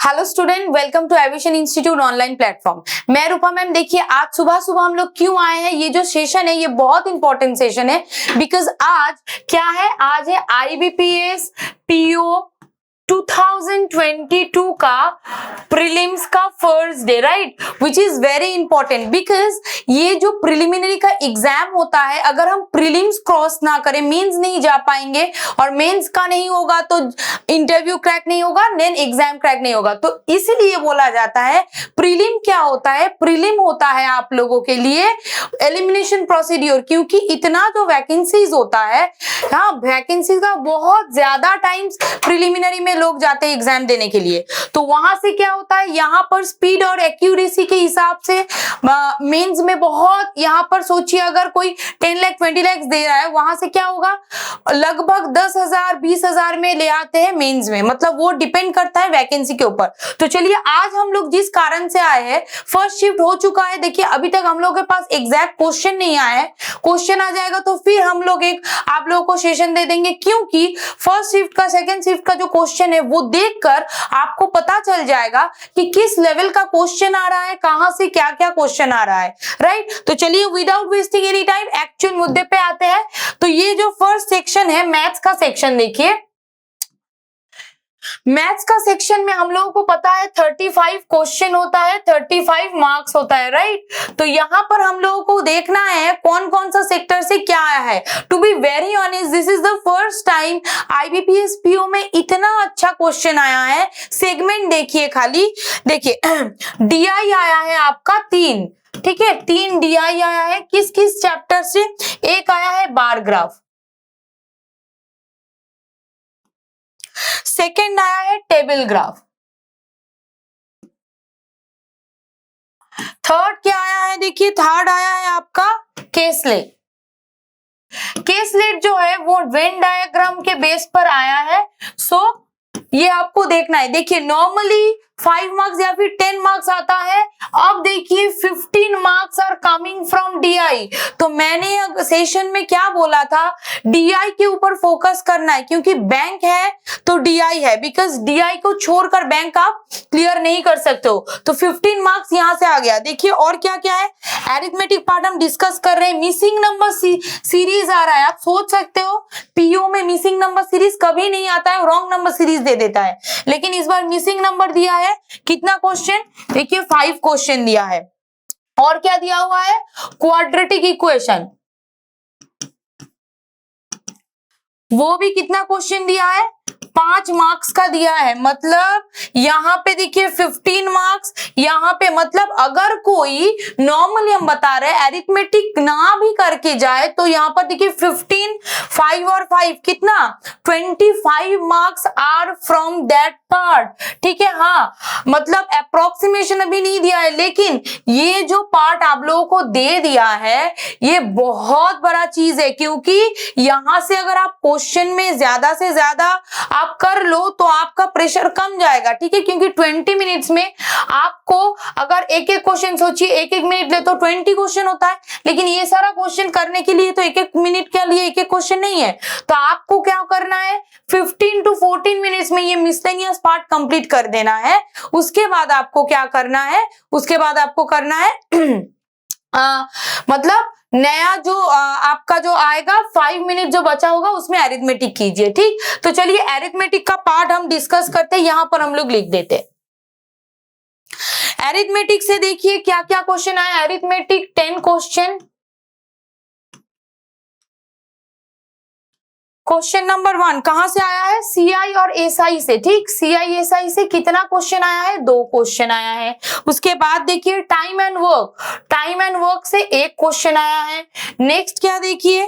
Hello student, welcome to aviation institute online platform. मैं Rupa ma'am. देखिए आज सुबह सुबह हम लोग क्यों आए हैं, ये जो सेशन है ये बहुत इंपॉर्टेंट सेशन है बिकॉज आज क्या है, आज है आईबीपीएस पीओ 2022 का प्रीलिम्स का first day, right, which is very important because ये जो प्रिलिमिनरी का एग्जाम होता है, अगर हम प्रीलिम्स क्रॉस ना करें मेंस नहीं जा पाएंगे, और मेंस का नहीं होगा तो इंटरव्यू क्रैक नहीं होगा, देन एग्जाम क्रैक नहीं होगा। तो इसीलिए बोला जाता है प्रीलिम क्या होता है, प्रीलिम होता है आप लोगों के लिए एलिमिनेशन प्रोसीड्यूर, क्योंकि इतना जो वैकेंसीज होता है, हाँ वैकेंसीज का बहुत ज्यादा टाइम्स प्रिलिमिनरी में लोग जाते हैं एग्जाम देने के लिए। तो वहां से क्या होता है, यहाँ पर स्पीड और एक्यूरेसी के हिसाब से मेंस में बहुत, यहाँ पर सोचिए अगर कोई 10 लाख 20 लाख दे रहा है, वहां से क्या होगा लगभग 10,000 20,000 में ले आते हैं मेंस में, मतलब वो डिपेंड करता है वैकेंसी के ऊपर। तो चलिए आज हम लोग जिस कारण से आए हैं, फर्स्ट शिफ्ट हो चुका है। देखिए अभी तक हम लोग के पास एग्जैक्ट क्वेश्चन नहीं आया है, क्वेश्चन आ जाएगा तो फिर हम लोग एक आप लोगों को सेशन दे देंगे, क्योंकि फर्स्ट शिफ्ट का सेकंड शिफ्ट का जो क्वेश्चन है वो देखकर आपको पता चल जाएगा कि किस लेवल का क्वेश्चन आ रहा है, कहां से क्या क्या क्वेश्चन आ रहा है, राइट। तो चलिए without wasting any time actual मुद्दे पे आते हैं। तो ये जो फर्स्ट सेक्शन है मैथ्स का सेक्शन, देखिए मैथ्स का सेक्शन में हम लोगों को पता है 35 क्वेश्चन होता है, 35 मार्क्स होता है, राइट। तो यहाँ पर हम लोगों को देखना है कौन कौन सा सेक्टर से क्या आया है। To be very honest, this is the first time IBPS PO में इतना अच्छा क्वेश्चन आया है। सेगमेंट देखिए, खाली देखिए डीआई आया है आपका 3, ठीक है, 3 डीआई आया है। किस किस चैप्टर से? एक आया है बार ग्राफ, सेकेंड आया है टेबल ग्राफ, थर्ड क्या आया है, देखिए थर्ड आया है आपका केसलेट। केसलेट जो है वो वेन डायग्राम के बेस पर आया है। सो ये आपको देखना है। देखिए नॉर्मली 5 मार्क्स या फिर 10 मार्क्स आता है, अब देखिए 15 marks are coming from DI. तो मैंने सेशन में क्या बोला था, डीआई के ऊपर फोकस करना है, क्योंकि बैंक है तो डीआई है, बिकॉज डीआई को छोड़कर बैंक आप क्लियर नहीं कर सकते हो। तो 15 मार्क्स यहां से आ गया। देखिए और क्या क्या है, एरिथमेटिक पार्ट हम डिस्कस कर रहे हैं, मिसिंग नंबर सीरीज आ रहा है। आप सोच सकते हो पीओ में मिसिंग नंबर सीरीज कभी नहीं आता है, रॉन्ग नंबर सीरीज दे देता है, लेकिन इस बार मिसिंग नंबर दिया है। कितना क्वेश्चन, देखिए 5 क्वेश्चन दिया है। और क्या दिया हुआ है, क्वाड्रेटिक इक्वेशन, वो भी कितना क्वेश्चन दिया है, 5 मार्क्स का दिया है। मतलब यहाँ पे देखिए 15 मार्क्स, यहाँ पे मतलब अगर कोई नॉर्मली हम बता रहे हैं एरिथमेटिक ना भी करके जाए तो यहाँ पर देखिए 15, 5 और 5 कितना 25 marks are from that part, ठीक है। हाँ मतलब अप्रोक्सीमेशन अभी नहीं दिया है, लेकिन ये जो पार्ट आप लोगों को दे दिया है ये बहुत बड़ा चीज है, क्योंकि यहां से अगर आप क्वेश्चन में ज्यादा से ज्यादा आप कर लो तो आपका प्रेशर कम जाएगा, ठीक है। क्योंकि 20 मिनट्स में आपको अगर एक एक क्वेश्चन सोचिए, एक एक मिनट ले तो 20 क्वेश्चन होता है, लेकिन ये सारा क्वेश्चन करने के लिए तो एक एक मिनट के लिए एक एक क्वेश्चन नहीं है। तो आपको क्या करना है, 15 to 14 मिनट्स में ये मिसलेनियस पार्ट कंप्लीट कर देना है। उसके बाद आपको क्या करना है, उसके बाद आपको करना है मतलब नया जो आपका जो आएगा 5 मिनट जो बचा होगा उसमें एरिथमेटिक कीजिए, ठीक। तो चलिए एरिथमेटिक का पार्ट हम डिस्कस करते हैं, यहां पर हम लोग लिख देते हैं। एरिथमेटिक से देखिए क्या क्या क्वेश्चन आया, एरिथमेटिक 10 क्वेश्चन। क्वेश्चन नंबर 1 कहां से आया है, सीआई और एसआई से, ठीक। सीआई एसआई से कितना क्वेश्चन आया है, 2 क्वेश्चन आया है। उसके बाद देखिए time and work, time and work से 1 क्वेश्चन आया है। नेक्स्ट क्या देखिए,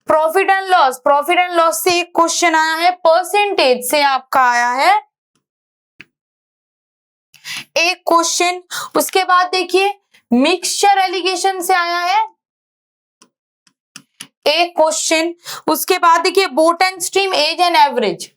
profit and loss, profit and loss से 1 क्वेश्चन आया है। परसेंटेज से आपका आया है 1 क्वेश्चन। उसके बाद देखिए मिक्सचर एलिगेशन से आया है 1 क्वेश्चन। उसके बाद देखिए boat and stream age and average,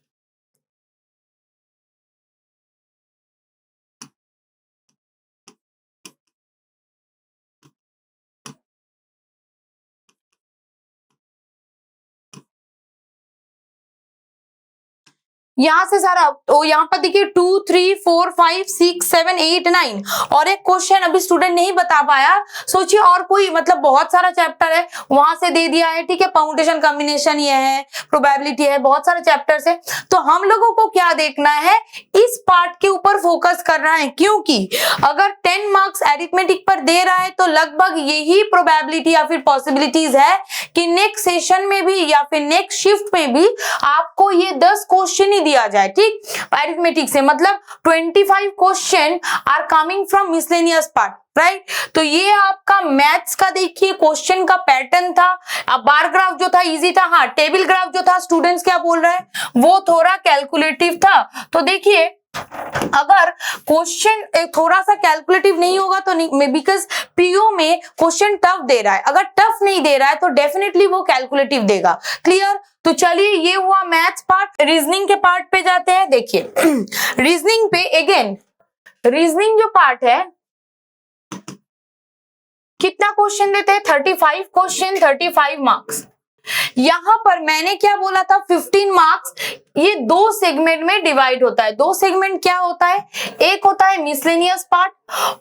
यहाँ से सारा तो यहाँ पर देखिए 2 3 4 5 6 7 8 9 और एक क्वेश्चन अभी स्टूडेंट नहीं बता पाया, सोचिए और कोई मतलब बहुत सारा चैप्टर है वहां से दे दिया है, ठीक है, परम्यूटेशन कॉम्बिनेशन ये है, प्रोबेबिलिटी है, बहुत सारे चैप्टर्स है। तो हम लोगों को क्या देखना है, इस पार्ट के ऊपर फोकस करना है, क्योंकि अगर 10 मार्क्स अरिथमेटिक पर दे रहा है तो लगभग यही प्रोबेबिलिटी या फिर पॉसिबिलिटीज है कि नेक्स्ट सेशन में भी या फिर नेक्स्ट शिफ्ट में भी आपको ये 10 क्वेश्चन ही दिया जाए, ठीक, अरिथमेटिक से, मतलब 25 question are coming from miscellaneous part, right. तो ये आपका मैथ्स का देखिए क्वेश्चन का पैटर्न था। अब बार ग्राफ जो था इजी था, हाँ टेबल ग्राफ जो था स्टूडेंट्स क्या बोल रहे हैं वो थोड़ा कैलकुलेटिव था। तो देखिए अगर क्वेश्चन थोड़ा सा कैलकुलेटिव नहीं होगा तो नहीं, बिकॉज पीओ में क्वेश्चन टफ दे रहा है, अगर टफ नहीं दे रहा है तो डेफिनेटली वो कैलकुलेटिव देगा। क्लियर। तो चलिए ये हुआ मैथ्स पार्ट। रीजनिंग के पार्ट पे जाते हैं। देखिए रीजनिंग पे अगेन, रीजनिंग जो पार्ट है कितना क्वेश्चन देते हैं, 35 क्वेश्चन, 35 मार्क्स। यहां पर मैंने क्या बोला था, 15 मार्क्स ये दो सेगमेंट में डिवाइड होता है। दो सेगमेंट क्या होता है, एक होता है मिसलेनियस पार्ट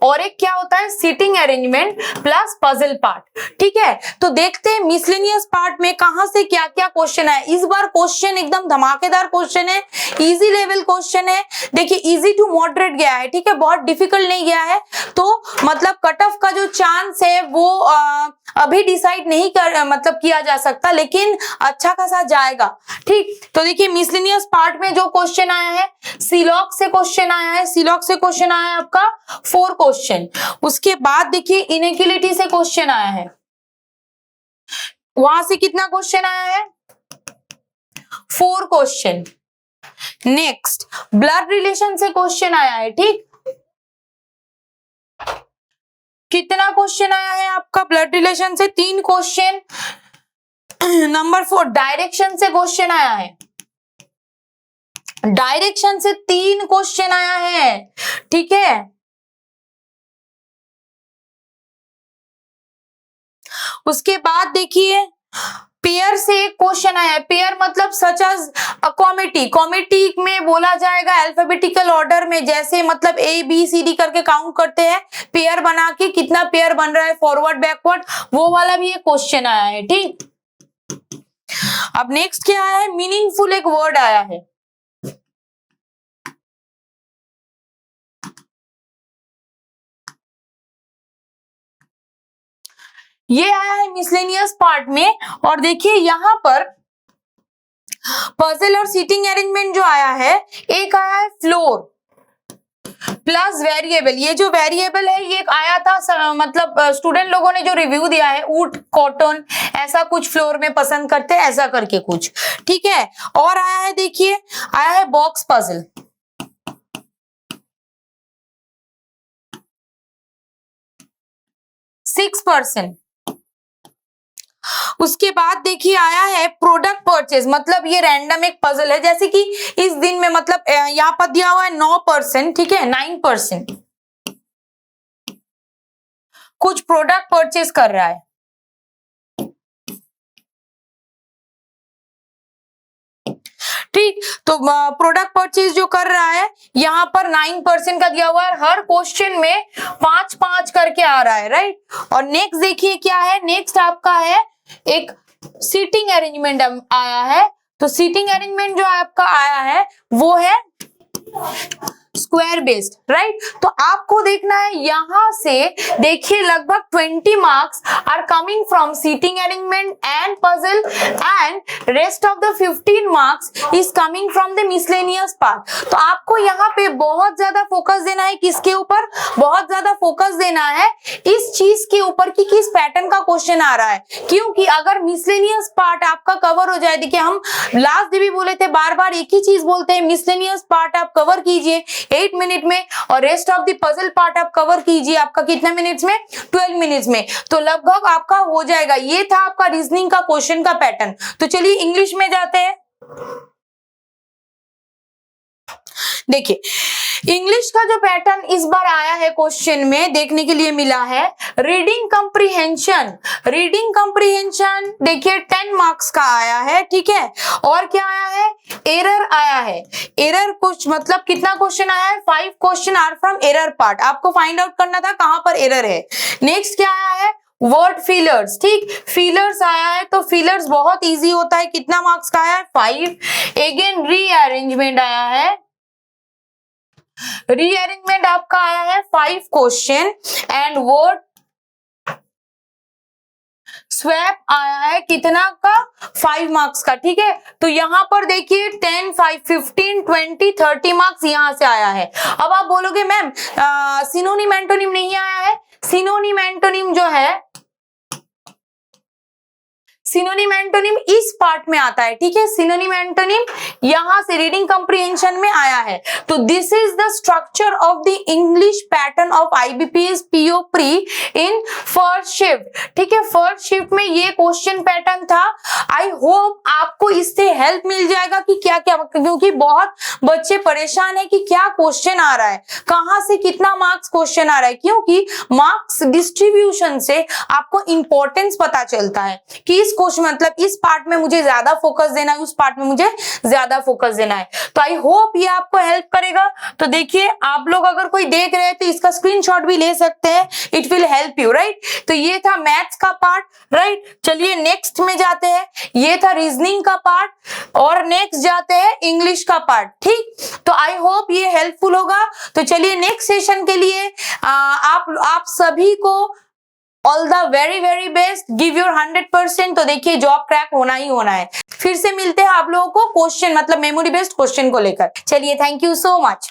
और एक क्या होता है seating arrangement plus puzzle part, ठीक है। तो देखते हैं मिसलेनियस पार्ट में कहां से क्या क्या क्वेश्चन है। इस बार क्वेश्चन एकदम धमाकेदार क्वेश्चन है, इजी लेवल क्वेश्चन है। देखिए इजी टू मॉडरेट गया है, ठीक है, बहुत डिफिकल्ट नहीं गया है। तो मतलब कट ऑफ का जो चांस है वो अभी डिसाइड नहीं कर मतलब किया जा सकता, लेकिन अच्छा खासा जाएगा, ठीक। तो देखिए मिसलेनियस पार्ट में जो क्वेश्चन आया है, सीलॉग से क्वेश्चन आया है, सीलॉग से क्वेश्चन आया है आपका 4 क्वेश्चन। उसके बाद देखिए इनइक्वालिटी से क्वेश्चन आया है, वहां से कितना क्वेश्चन आया है, 4 क्वेश्चन। नेक्स्ट ब्लड रिलेशन से क्वेश्चन आया है, ठीक, कितना क्वेश्चन आया है आपका ब्लड रिलेशन से, 3 क्वेश्चन। नंबर 4 डायरेक्शन से क्वेश्चन आया है, डायरेक्शन से 3 क्वेश्चन आया है, ठीक है। उसके बाद देखिए पेयर से एक क्वेश्चन आया है। पेयर मतलब सच एज कॉमेटी, कॉमेटी में बोला जाएगा अल्फाबेटिकल ऑर्डर में, जैसे मतलब ए बी सी डी करके काउंट करते हैं, पेयर बना के कितना पेयर बन रहा है फॉरवर्ड बैकवर्ड, वो वाला भी एक क्वेश्चन आया है, ठीक। अब नेक्स्ट क्या आया है, मीनिंगफुल एक वर्ड आया है। ये आया है मिसलेनियस पार्ट में। और देखिए यहां पर पजल और सीटिंग अरेंजमेंट जो आया है, एक आया है फ्लोर प्लस वेरिएबल। ये जो वेरिएबल है ये आया था मतलब स्टूडेंट लोगों ने जो रिव्यू दिया है, ऊट कॉटन ऐसा कुछ फ्लोर में पसंद करते हैं, ऐसा करके कुछ, ठीक है। और आया है देखिए, आया है बॉक्स पजल, 6%। उसके बाद देखिए आया है प्रोडक्ट परचेज, मतलब ये रैंडम एक पजल है, जैसे कि इस दिन में मतलब यहाँ पर दिया हुआ है 9%, ठीक है, 9% कुछ प्रोडक्ट परचेज कर रहा है, ठीक। तो प्रोडक्ट परचेज जो कर रहा है यहाँ पर 9% का दिया हुआ है, हर क्वेश्चन में 5-5 करके आ रहा है, राइट। और नेक्स्ट देखिए क्या है, नेक्स्ट आपका है एक सीटिंग अरेंजमेंट आया है। तो सीटिंग अरेंजमेंट जो आपका आया है वो है स्क्वायर बेस्ड, राइट। तो आपको देखना है यहां से, देखिए लगभग 20 marks are coming from seating arrangement and puzzle and rest of the 15 marks is coming from the miscellaneous part. तो आपको यहाँ पे बहुत ज्यादा फोकस देना है, किसके ऊपर, बहुत ज्यादा फोकस देना है इस चीज के ऊपर कि किस पैटर्न का क्वेश्चन आ रहा है। क्योंकि अगर मिसलेनियस पार्ट आपका कवर हो जाए, देखिए हम लास्ट डे भी बोले थे, बार बार एक ही चीज बोलते हैं, मिसलेनियस पार्ट आप कवर कीजिए 8 मिनट में और rest of the puzzle part आप कवर कीजिए आपका कितने मिनट्स में, 12 मिनट्स में, तो लगभग आपका हो जाएगा। ये था आपका रीजनिंग का क्वेश्चन का पैटर्न। तो चलिए इंग्लिश में जाते हैं। देखिए इंग्लिश का जो पैटर्न इस बार आया है क्वेश्चन में देखने के लिए मिला है, रीडिंग कंप्रीहेंशन। रीडिंग कंप्रीहेंशन देखिए 10 मार्क्स का आया है, ठीक है। और क्या आया है, एरर आया है। एरर कुछ मतलब कितना क्वेश्चन आया है, 5 question are from error part. आपको फाइंड आउट करना था कहां पर एरर है। नेक्स्ट क्या आया है, वर्ड फिलर्स, ठीक, फिलर्स आया है, तो फिलर्स बहुत इजी होता है, कितना मार्क्स का आया है, 5। अगेन रीअरेंजमेंट आया है, रीअरेंजमेंट आपका आया है 5 क्वेश्चन। एंड वर्ड स्वैप आया है कितना का, 5 मार्क्स का, ठीक है। तो यहां पर देखिए 10, 5, 15, 20, 30 मार्क्स यहां से आया है। अब आप बोलोगे मैम सिनोनिम एंटोनिम नहीं आया है। सिनोनिम एंटोनिम जो है, सिनोनिम एंटोनिम इस पार्ट में आता है, ठीक है। सिनोनिम एंटोनिम यहां से रीडिंग कंप्रीहेंशन में आया है। तो this is the structure of the English pattern of IBPS PO pre in first shift, ठीक है। फर्स्ट शिफ्ट में ये क्वेश्चन पैटर्न था। आई होप आपको इससे हेल्प मिल जाएगा कि क्या क्या, क्योंकि बहुत बच्चे परेशान है कि क्या क्वेश्चन आ रहा है, कहां से कितना मार्क्स क्वेश्चन आ रहा है, क्योंकि मार्क्स डिस्ट्रीब्यूशन से आपको इंपॉर्टेंस पता चलता है कि इस क्वेश्चन मतलब इस पार्ट में मुझे ज्यादा फोकस देना है, उस पार्ट में मुझे ज्यादा फोकस देना है। तो आई होप ये आपको हेल्प करेगा। तो देखिए आप लोग अगर कोई देख रहे हैं तो इसका स्क्रीनशॉट भी ले सकते हैं, it will help you, right. तो ये था मैथ्स का पार्ट, राइट। चलिए नेक्स्ट में जाते हैं, ये था रीजनिंग का पार्ट, और नेक्स्ट जाते हैं इंग्लिश का पार्ट, ठीक। तो आई होप ये हेल्पफुल होगा। तो चलिए नेक्स्ट सेशन के लिए आप सभी को all the very very best, give your 100%। तो देखिए जॉब क्रैक होना ही होना है। फिर से मिलते हैं आप लोगों को क्वेश्चन मतलब मेमोरी बेस्ड क्वेश्चन को लेकर। चलिए थैंक यू सो मच।